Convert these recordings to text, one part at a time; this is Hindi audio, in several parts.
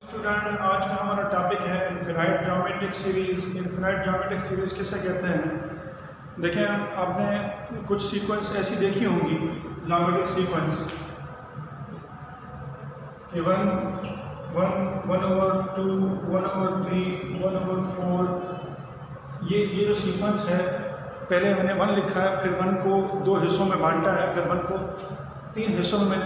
स्टूडेंट, आज का हमारा टॉपिक है infinite geometric series. Infinite geometric series किसे कहते हैं? देखें, आपने कुछ सीक्वेंस ऐसी देखी होंगी ज्योमेट्रिक सीक्वेंस कि 1/2, 1/3, 1/4। ये जो सीक्वेंस है, पहले मैंने 1 लिखा है, फिर 1 को 2 हिस्सों में बांटा है, फिर 1 को 3 हिस्सों में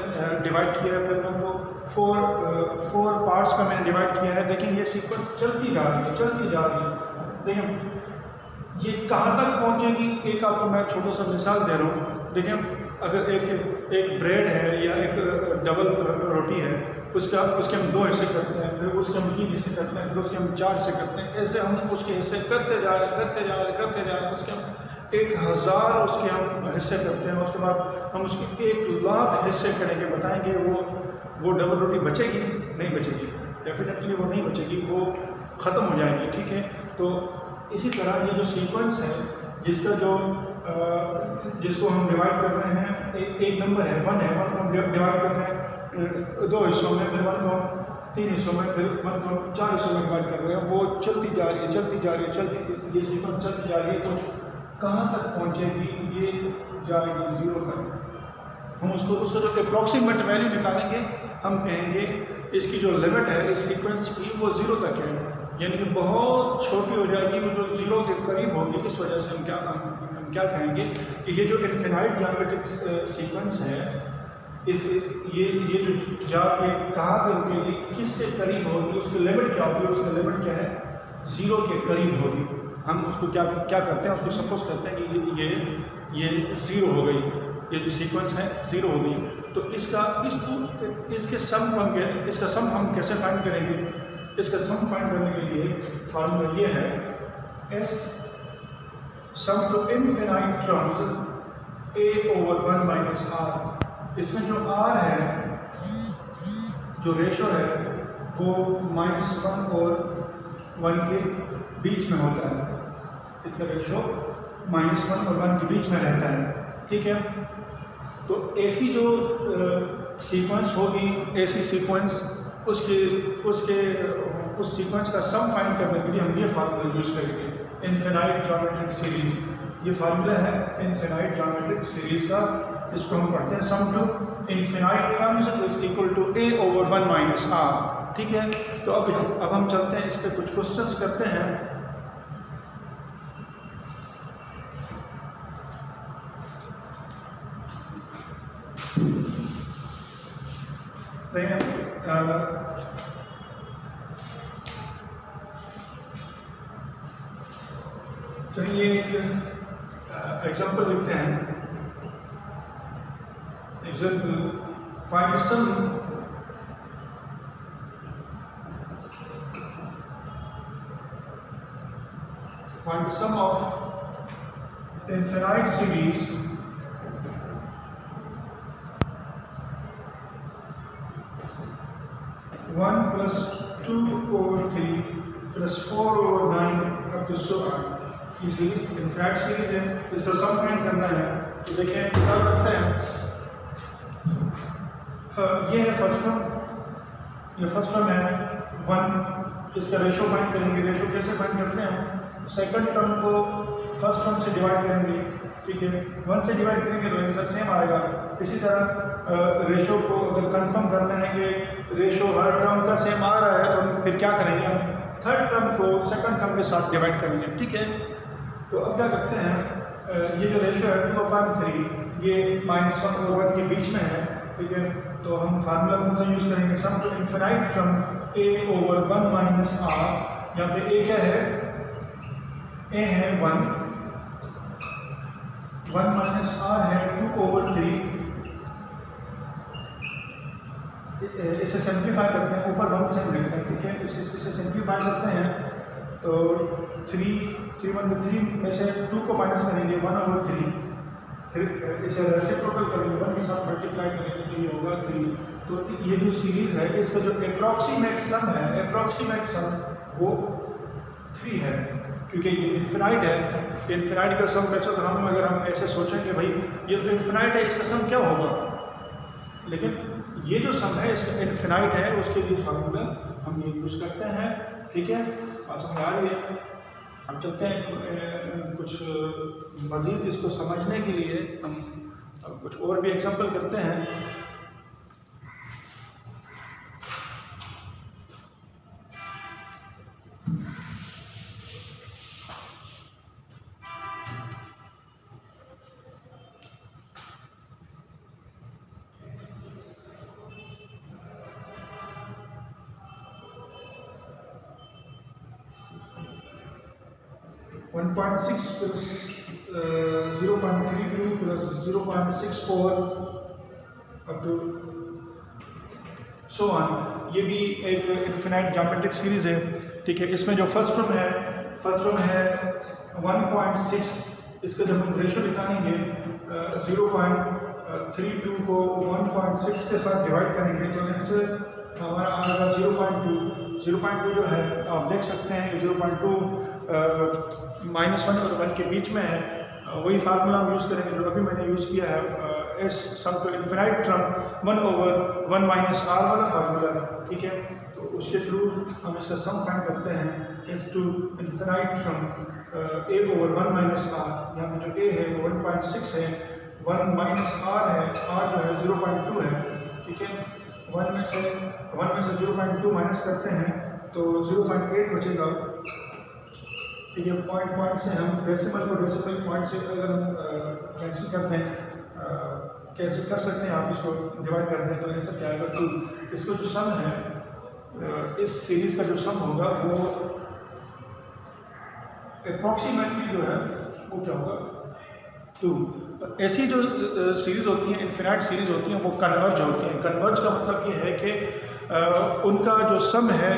डिवाइड किया है, फिर 1 को 4 पार्ट्स में मैंने डिवाइड किया है। देखें, ये सीक्वेंस चलती जा रही है। देखें, ये कहाँ तक पहुँचेगी? एक आपको मैं छोटा सा मिसाल दे रहा हूँ। देखें, अगर एक ब्रेड है या एक डबल रोटी है, उसके हम 2 हिस्से करते हैं, फिर उसके हम 3 हिस्से करते हैं, फिर उसके हम 4 हिस्से करते हैं। ऐसे हम उसके हिस्से करते जा रहे हैं। उसके हम 1000 उसके हम हिस्से करते हैं। उसके बाद हम उसके 1,00,000 हिस्से करेंगे। बताएंगे वो डबल रोटी बचेगी? नहीं बचेगी, डेफिनेटली वो नहीं बचेगी, वो ख़त्म हो जाएगी। ठीक है, तो इसी तरह ये जो सीक्वेंस है जिसको हम डिवाइड कर रहे हैं, एक नंबर है 1 है, 1 को हम डिवाइड कर रहे हैं 2 हिस्सों में, फिर 1 को 3 हिस्सों में, फिर 1 को 4 हिस्सों में डिवाइड कर रहे हैं। वो चलती जा रही है, ये सीक्वेंस चलती जा रही है। तो कहाँ तक पहुँचेगी? ये जाएगी 0 तक। हम उसका जो अप्रॉक्सीमेट वैल्यू निकालेंगे, हम कहेंगे इसकी जो लिमिट है इस सीक्वेंस की वो 0 तक है, यानी कि बहुत छोटी हो जाएगी, वो जो 0 के करीब होगी। इस वजह से हम क्या कहेंगे कि ये जो इनफिनाइट ज्योमेट्रिक सीक्वेंस है, ये जो जाके कहाँ पे रुकेगी, किसके करीब होगी, उसकी लिमिट क्या होगी? उसकी लिमिट क्या है? 0 के करीब होगी। हम उसको क्या करते हैं, उसको सपोज करते हैं कि ये 0 हो गई, ये जो सीक्वेंस है 0 हो गई। तो इसके सम हम कैसे फाइंड करेंगे? इसका सम फाइंड करने के लिए फार्मूला ये है, S sum to infinite terms A/1 - R। इसमें जो R है, जो रेशो है, वो -1 और 1 के बीच में होता है। इसका रेशो -1 और 1 के बीच में रहता है। ठीक है, तो ऐसी जो सीक्वेंस होगी, ऐसी सीक्वेंस उस सीक्वेंस का सम फाइंड करने के लिए हम ये फार्मूला यूज़ करेंगे, इनफिनाइट ज्योमेट्रिक सीरीज। ये फार्मूला है इनफिनाइट ज्योमेट्रिक सीरीज का, इसको हम पढ़ते हैं sum to infinite terms is equal to A/1 - R। ठीक है, तो अब हम चलते हैं, इस पर कुछ क्वेश्चंस करते हैं। चलिए एक एग्जाम्पल लिखते हैं। Example, find the sum of infinite series (1 + 2/3 + 4/9 up to so on). ये सीरीज इनफिनाइट सीरीज है, इसका सम फाइंड करना है। तो देखें क्या करते हैं, ये है फर्स्ट टर्म है 1, इसका रेशो फाइंड करेंगे। रेशो कैसे फाइंड करते हैं? सेकंड टर्म को फर्स्ट टर्म से डिवाइड करेंगे। ठीक है, 1 से डिवाइड करेंगे तो आंसर सेम आएगा। इसी तरह रेशो को अगर कंफर्म करना है कि रेशो हर टर्म का सेम आ रहा है, तो हम फिर क्या करेंगे? हम थर्ड टर्म को सेकंड टर्म के साथ डिवाइड करेंगे। ठीक है, तो अब क्या करते हैं, ये जो रेशो है 2/3, ये -1 और 1 के बीच में है। ठीक है, तो हम फार्मूला कौन सा यूज़ करेंगे? Sum to infinite term A/1 - R। यहाँ पे A क्या है? A है 1 - R है 2/3। इसे सिंप्लीफाई करते हैं, ऊपर 1 से हम लिखते हैं। ठीक है, इसे सिंप्लीफाई करते हैं तो 3 में से 2 को माइनस करेंगे 1/3, फिर इसे रेसिप्रोकल करेंगे 1 के साथ मल्टीप्लाई करेंगे तो ये होगा 3। तो ये जो सीरीज है, इसका जो अप्रॉक्सीमेट सम वो 3 है, क्योंकि ये इनफिनाइट है। इनफिनाइट का सम वैसे तो अगर हम ऐसे सोचें कि भाई ये इनफिनाइट है, इसका सम क्या होगा, लेकिन ये जो सम है इसका इनफिनाइट है, उसके लिए फार्मूला हम ये यूज़ करते हैं। ठीक है, बात समझ आ रही है। हम चलते हैं कुछ मज़ीद इसको समझने के लिए हम कुछ और भी एग्जांपल करते हैं। One 1.6 plus 0.32 plus 0.64 up to so on, ये भी एक इनफिनाइट ज्योमेट्रिक सीरीज है। ठीक है, इसमें जो फर्स्ट टर्म है 1.6, इसका जब हम रेशो निकालेंगे 0.32 को 1.6 के साथ डिवाइड करेंगे तो इससे हमारा आएगा 0.2 जो है आप देख सकते हैं 0.2 -1 और 1 के बीच में है। वही फार्मूला हम यूज़ करेंगे जो अभी मैंने यूज़ किया है, S sum to infinite term 1/1 - r वाला फार्मूला। ठीक है, तो उसके थ्रू हम इसका सम फाइंड करते हैं, S to infinite term a/1 - r। यहाँ पे जो a है वो 1.6 है, 1 - r है, r जो है 0.2 है। ठीक है, 1 में से 0.2 माइनस करते हैं तो 0.8 बचेगा। ठीक है, पॉइंट से हम डेसिमल को डेसिमल पॉइंट से अगर हम कैंसिल करते हैं, कैंसिल कर सकते हैं, आप इसको डिवाइड करते हैं तो आंसर क्या आएगा 2। इसका जो सम है, इस सीरीज़ का जो सम होगा वो अप्रॉक्सीमेटली जो है वो क्या होगा 2। ऐसी जो सीरीज़ होती हैं, इनफिनाइट सीरीज़ होती हैं, वो कन्वर्ज होती हैं। कन्वर्ज का मतलब ये है कि उनका जो सम है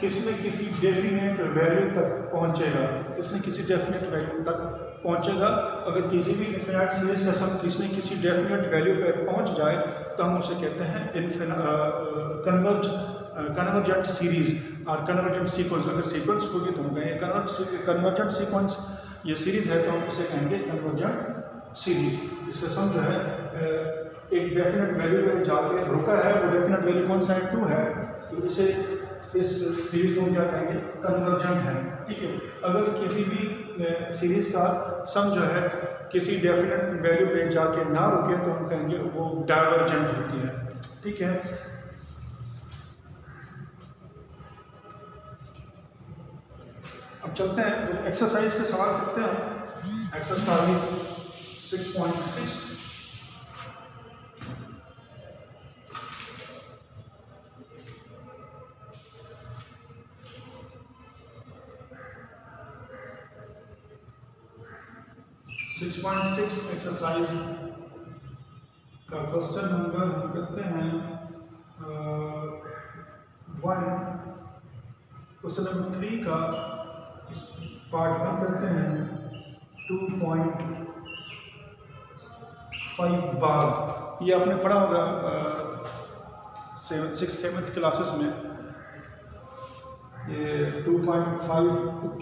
किसी न किसी डेफिनेट वैल्यू तक पहुंचेगा, किसी न किसी डेफिनेट वैल्यू तक पहुंचेगा। अगर किसी भी इनफिनाइट सीरीज़ का सम किसी न किसी डेफिनेट वैल्यू पर पहुंच जाए तो हम उसे कहते हैं कन्वर्जेंट सीरीज़ और कन्वर्जेंट सीक्वेंस। अगर सीक्वेंस होगी तो हम कहेंगे कन्वर्जेंट सीक्वेंस। ये सीरीज़ है तो हम इसे कहेंगे कन्वर्जेंट सीरीज़। इसका सम जो है एक डेफिनेट वैल्यू पर जाके रुका है, वो डेफिनेट वैल्यू कौन सा है 2 है, तो इसे इस सीरीज़ को क्या कहेंगे कन्वर्जेंट है। ठीक है, अगर किसी भी सीरीज़ का सम जो है किसी डेफिनेट वैल्यू पे जाके ना रुके तो हम कहेंगे वो डाइवर्जेंट होती है। ठीक है, अब चलते हैं एक्सरसाइज के सवाल करते हैं। एक्सरसाइज 6.6 6.6 एक्सरसाइज का क्वेश्चन नंबर हम करते हैं 1। क्वेश्चन नंबर 3 का पार्ट 1 करते हैं 2.5 बार। ये आपने पढ़ा होगा 6th-7th क्लासेस में। ये 2.5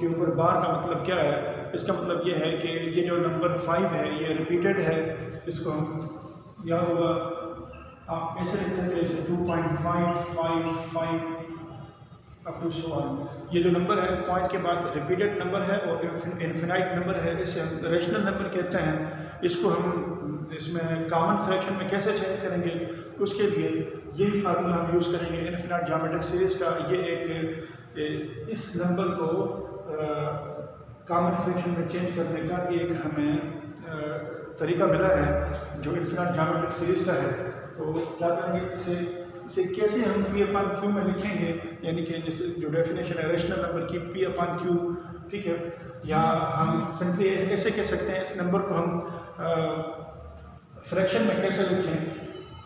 के ऊपर बार का मतलब क्या है? इसका मतलब ये है कि ये जो नंबर 5 है ये रिपीटेड है। इसको हम याद होगा आप ऐसे लिखते थे, इसे 2.555 अप टू सो ऑन। ये जो नंबर है पॉइंट के बाद रिपीटेड नंबर है और इनफिनाइट नंबर है, इसे हम रेशनल नंबर कहते हैं। इसको हम इसमें कॉमन फ्रैक्शन में कैसे चेंज करेंगे, उसके लिए यही फार्मूला हम यूज़ करेंगे इनफिनाइट ज्योमेट्रिक सीरीज़ का। ये एक इस नंबर को कॉमन फ्रैक्शन में चेंज करने का एक हमें तरीका मिला है जो इनफिनाइट ज्योमेट्रिक सीरीज़ का है। तो क्या करेंगे, इसे कैसे हम P/Q में लिखेंगे, यानी कि जैसे जो डेफिनेशन है रेशनल नंबर की P/Q। ठीक है, या हम सिंपली ऐसे कह सकते हैं इस नंबर को हम फ्रैक्शन में कैसे लिखें,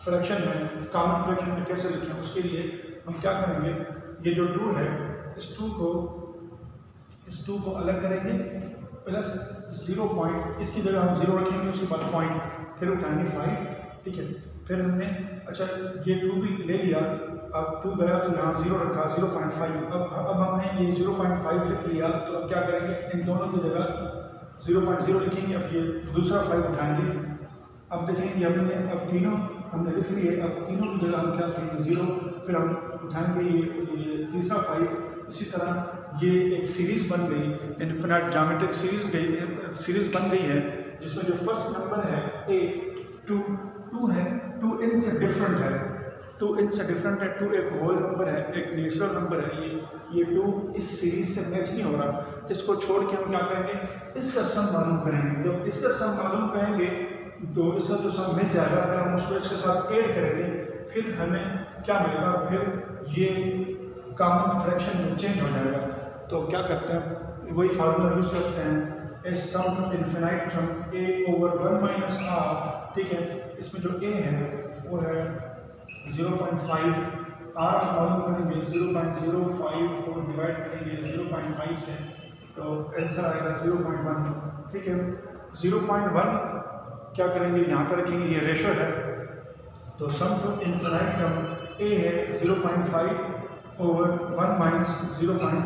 फ्रैक्शन में कॉमन फ्रैक्शन में कैसे लिखें। उसके लिए हम क्या करेंगे, ये जो 2 है इस 2 को अलग करेंगे प्लस 0 पॉइंट, इसकी जगह हम 0 रखेंगे, उसके बाद पॉइंट, फिर उठाएंगे 5। ठीक है, फिर हमने अच्छा ये 2 भी ले लिया, अब 2 गया तो यहाँ 0 रखा 0.5। अब हमने ये 0.5 लिख लिया, तो अब क्या करेंगे, इन दोनों की जगह 0.0 लिखेंगे। अब ये दूसरा 5 उठाएंगे। अब देखेंगे हमने अब तीनों हमने लिख लिए, अब तीनों की जगह हम क्या लिखेंगे 0, फिर हम उठाएंगे ये तीसरा 5। इसी तरह ये एक सीरीज़ बन गई, इन्फिनाइट ज्योमेट्रिक सीरीज़ बन गई है, जिसमें जो फर्स्ट नंबर है ए 2 है, 2 इन से डिफरेंट है, 2 इन से डिफरेंट है, 2 एक होल नंबर है, एक नेचुरल नंबर है। ये 2 इस सीरीज से मैच नहीं हो रहा, इसको छोड़ के हम क्या करेंगे, इसका सम मालूम करेंगे। जब इसका सम मालूम करेंगे तो इसका जो सम मिल जाएगा, फिर हम उसको इसके साथ ऐड करेंगे, फिर हमें क्या मिलेगा, फिर ये कॉमन फ्रैक्शन में चेंज हो जाएगा। तो क्या करते हैं, वही फार्मूला यूज करते हैं, ए सम infinite from a over 1 - r। ठीक है, इसमें जो a है वो है 0.5, r मालूम करेंगे 0.05 को डिवाइड करेंगे 0.5 से, तो आंसर आएगा 0.1। ठीक है, 0.1 क्या करेंगे, यहाँ पर रखेंगे, ये रेशो है, तो sum to infinite term a है 0.5 over 1 - 0.1।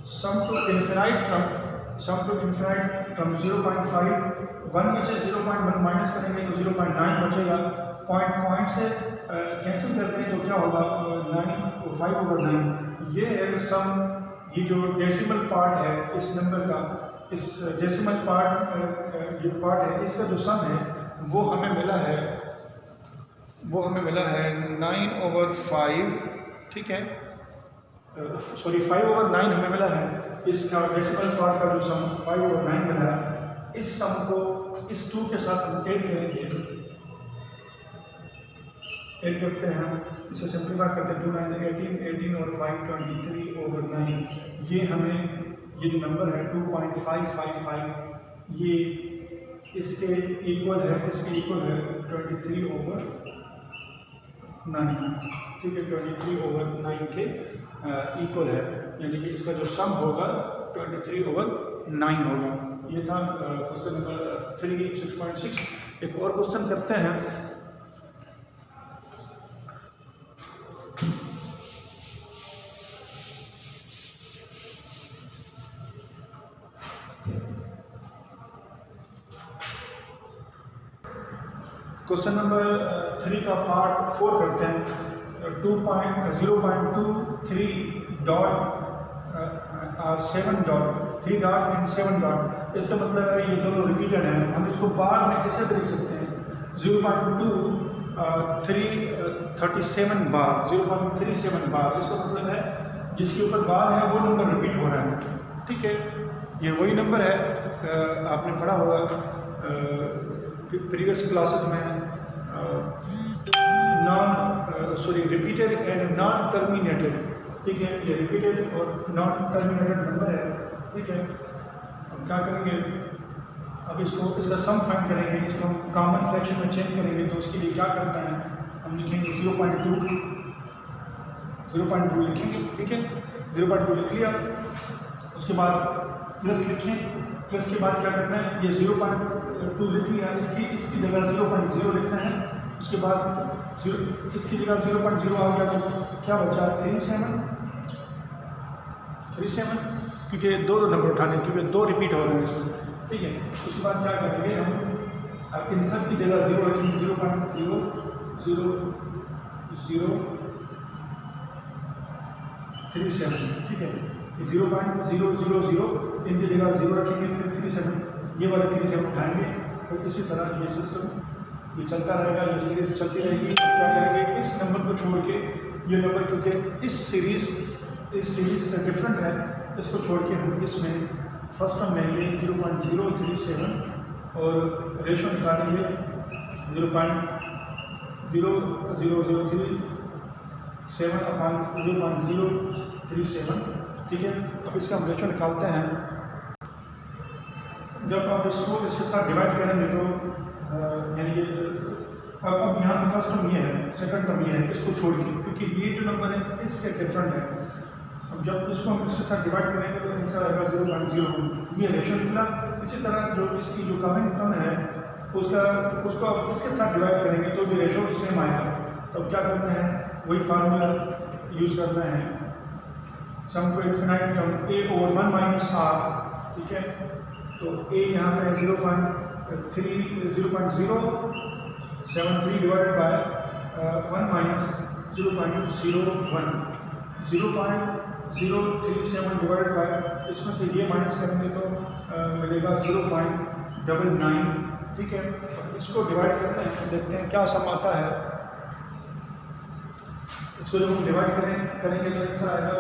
Sum to infinite from 0.5, 1 में से 0.1 माइनस करेंगे तो 0.9 बचेगा। पॉइंट से कैंसिल करते हैं तो क्या होगा, 5/9। ये है सम, ये जो डेसिमल पार्ट है इस नंबर का, इस डेसिमल पार्ट जो पार्ट है इसका जो सम है वो हमें मिला है 9/5। ठीक है, सॉरी 5/9 हमें मिला है, इसका डेसिमल पार्ट का जो सम 5/9 मिला है। इस सम को इस 2 के साथ हम ऐड करेंगे, ऐड करते हैं, इसे सिंप्लीफाई करते हैं, 2 9 18 और 5 23/9। ये हमें ये जो नंबर है 2.555 ये इसके इक्वल है 23/9। ठीक है, 23/9 के इक्वल है, यानी कि इसका जो सम होगा 23/9 होगा। ये था क्वेश्चन नंबर 6.6। एक और क्वेश्चन करते हैं। क्वेश्चन नंबर 3 का पार्ट 4 करते हैं। 0.23 डॉट और 7 डॉट, 3 डॉट एंड 7 डॉट, इसका मतलब है ये दोनों रिपीटेड हैं। हम इसको बार में ऐसे भी लिख सकते हैं 0.37 बार, 0.37 बार, इसका मतलब है जिसके ऊपर बार है वो नंबर रिपीट हो रहा है। ठीक है, ये वही नंबर है, आपने पढ़ा होगा प्रीवियस क्लासेस में, रिपीटेड एंड नॉन टर्मिनेटेड। ठीक है, ये रिपीटेड और नॉन टर्मिनेटेड नंबर है। ठीक है, हम क्या करेंगे, अब इसका सम फाइंड करेंगे, इसको हम कॉमन फ्रैक्शन में चेंज करेंगे, तो उसके लिए क्या करना है, हम लिखेंगे 0.2 लिखेंगे। ठीक है, 0.2 लिख लिया, उसके बाद प्लस लिखें, प्लस के बाद क्या करना है, ये 0.2 लिख लिया, इसकी जगह 0.0 लिखना है, उसके बाद इसकी जगह 0.0 आ गया तो क्या बचा 37, क्योंकि दो नंबर उठाने, क्योंकि 2 रिपीट हो रहे हैं इसमें। ठीक है, उसके बाद क्या करेंगे हम, अब इन सब की जगह 0 रखेंगे, 0.0037। ठीक है, 0.000 इनकी जगह 0 रखेंगे, फिर 37, ये वाले 37 उठाएंगे, फिर इसी तरह ये सिस्टम ये चलता रहेगा, ये सीरीज चलती रहेगी। क्या करेंगे, इस नंबर को छोड़ के, ये नंबर क्योंकि इस सीरीज से डिफरेंट है, इसको छोड़ के हम इसमें फर्स्ट टर्म लेंगे 0.037 और रेशो निकालेंगे 0.0037/0.037। ठीक है, अब इसका हम रेशो निकालते हैं। जब आप इसको इसके साथ डिवाइड करेंगे तो यानी कि अब यहाँ पर फर्स्ट टर्म ये है, सेकंड टर्म ये है, इसको छोड़ के, क्योंकि ये जो नंबर है इससे डिफरेंट है। अब जब इसको हम इसके साथ डिवाइड करेंगे तो आंसर आएगा 0.0, ये रेशो निकला। इसी तरह जो इसकी जो कॉमन टर्म है उसको अब इसके साथ डिवाइड करेंगे तो भी रेशो सेम आएगा। तो क्या करना है, वही फार्मूला यूज करना है, sum to infinite term a over 1 - r। ठीक है, तो a यहाँ पे 0.037 73 divided by 1 minus 0.01, 0.037 divided by, इसमें से ये माइनस करेंगे तो मिलेगा 0.99। ठीक है, इसको डिवाइड करते हैं, देखते हैं क्या सम आता है। इसको जब हम डिवाइड करेंगे तो आंसर आएगा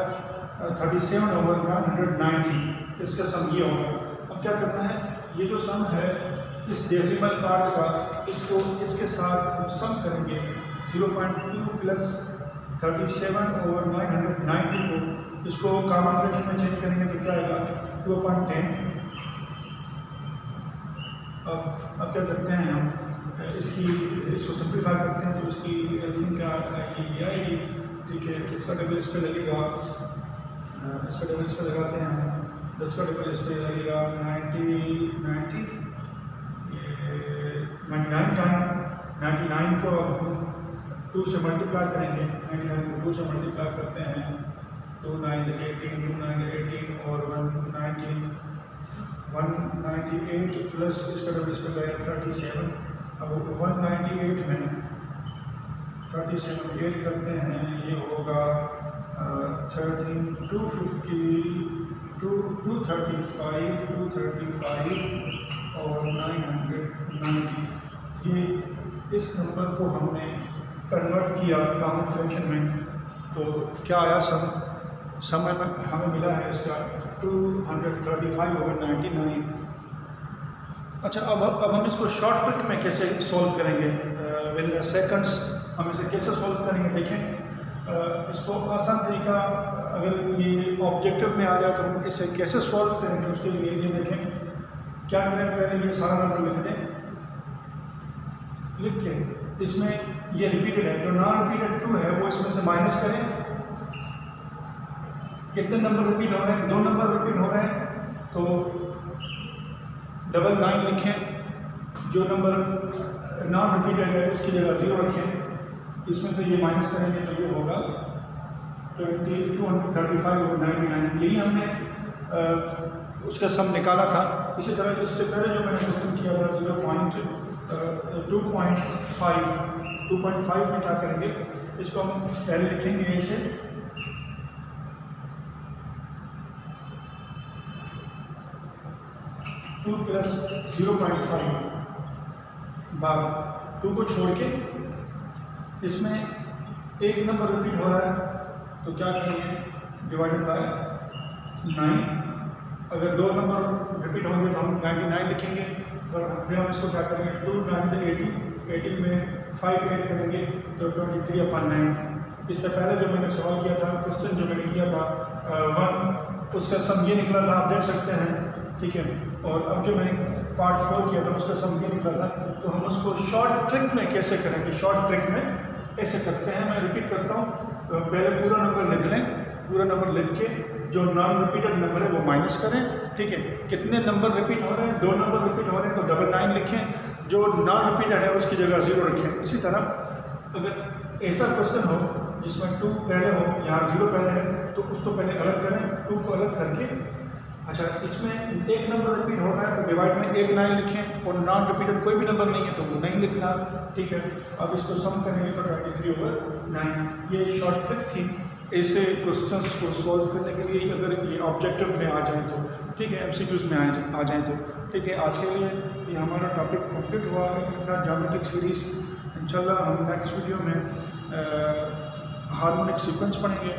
37/190। इसका सम ये होगा। अब क्या करना है, ये जो सम है इस डेसिमल पार्ट का, इसको इसके साथ हम सम करेंगे। 0.2 प्लस 37/990 को इसको कॉमन फ्रैक्शन में चेंज करेंगे तो क्या आएगा 2.10। अब क्या करते हैं हम, इसको सिंप्लीफाई करते हैं तो इसकी एलसीएम क्या ये आएगी। ठीक है, इसका टेबल इस पर लगेगा, इसका टेबल इस पर लगाते हैं, 10 का टेबल इस पर लगेगा 99 टाइम 99 को अब हम 2 से मल्टीप्लाई करेंगे। 99 को 2 से मल्टीप्लाई करते हैं, 2 9 18, 2 9 18 और 198 प्लस इसका टेबल इस पर गया 37। अब 198 में 37 ऐड करते हैं, ये होगा 13 235 और 990। ये इस नंबर को हमने कन्वर्ट किया कॉमन फ्रैक्शन में, तो क्या आया समय में हमें मिला है इसका 235/99। अच्छा, अब हम इसको शॉर्ट ट्रिक में कैसे सॉल्व करेंगे, विद सेकंड्स हम इसे कैसे सॉल्व करेंगे। देखें, इसको आसान तरीका, अगर ये ऑब्जेक्टिव में आ जाए तो हम इसे कैसे सॉल्व करेंगे, उसके लिए ये देखें क्या करें। पहले ये सारा नंबर लिख दें, लिख के इसमें ये रिपीटेड है, जो नॉन रिपीटेड 2 है वो इसमें से माइनस करें। कितने नंबर रिपीट हो रहे हैं, 2 नंबर रिपीट हो रहे हैं, तो 99 लिखें। जो नंबर नॉन रिपीटेड है उसकी जगह 0 रखें, इसमें से ये माइनस करेंगे तो ये होगा 235/99। यही हमने उसका सम निकाला था। इसी तरह इससे पहले जो मैंने क्वेश्चन किया था 2.5 में क्या करेंगे, इसको हम पहले लिखेंगे इसे 2 प्लस 0.5 बार 2 को छोड़ के इसमें एक नंबर रिपीट हो रहा है तो क्या करेंगे, डिवाइडेड बाय 9। अगर 2 नंबर रिपीट होंगे तो हम 99 लिखेंगे, और फिर हम इसको क्या करेंगे 2 9 18 में 5 ऐड करेंगे तो 23/9। इससे पहले जो मैंने सवाल किया था, क्वेश्चन जो मैंने किया था 1, उसका सम ये निकला था, आप देख सकते हैं। ठीक है, और अब जो मैंने पार्ट 4 किया था उसका सम ये निकला था, तो हम उसको शॉर्ट ट्रिक में कैसे करेंगे। शॉर्ट ट्रिक में ऐसे करते हैं, मैं रिपीट करता हूँ, पहले पूरा नंबर लिख लें, पूरा नंबर लिख के जो नॉन रिपीटेड नंबर है वो माइनस करें। ठीक है, कितने नंबर रिपीट हो रहे हैं, 2 नंबर रिपीट हो रहे हैं तो 99 लिखें, जो नॉन रिपीटेड है उसकी जगह 0 रखें। इसी तरह अगर ऐसा क्वेश्चन हो जिसमें 2 पहले हो, यहाँ 0 पहले है, तो उसको पहले अलग करें, 2 को अलग करके। अच्छा, इसमें एक नंबर रिपीट हो रहा है तो डिवाइड में 1 9 लिखें, और नॉन रिपीटेड कोई भी नंबर नहीं है तो वो नहीं लिखना। ठीक है, अब इसको सम करेंगे तो 23/9। ये शॉर्ट ट्रिक थी ऐसे क्वेश्चंस को सॉल्व करने के लिए, अगर ये ऑब्जेक्टिव में आ जाए तो। ठीक है, MCQs में आ जाए तो। ठीक है, आज के लिए ये हमारा टॉपिक कंप्लीट हुआ ज्योमेट्रिक सीरीज़। इंशाल्लाह हम नेक्स्ट वीडियो में हार्मोनिक सीक्वेंस पढ़ेंगे।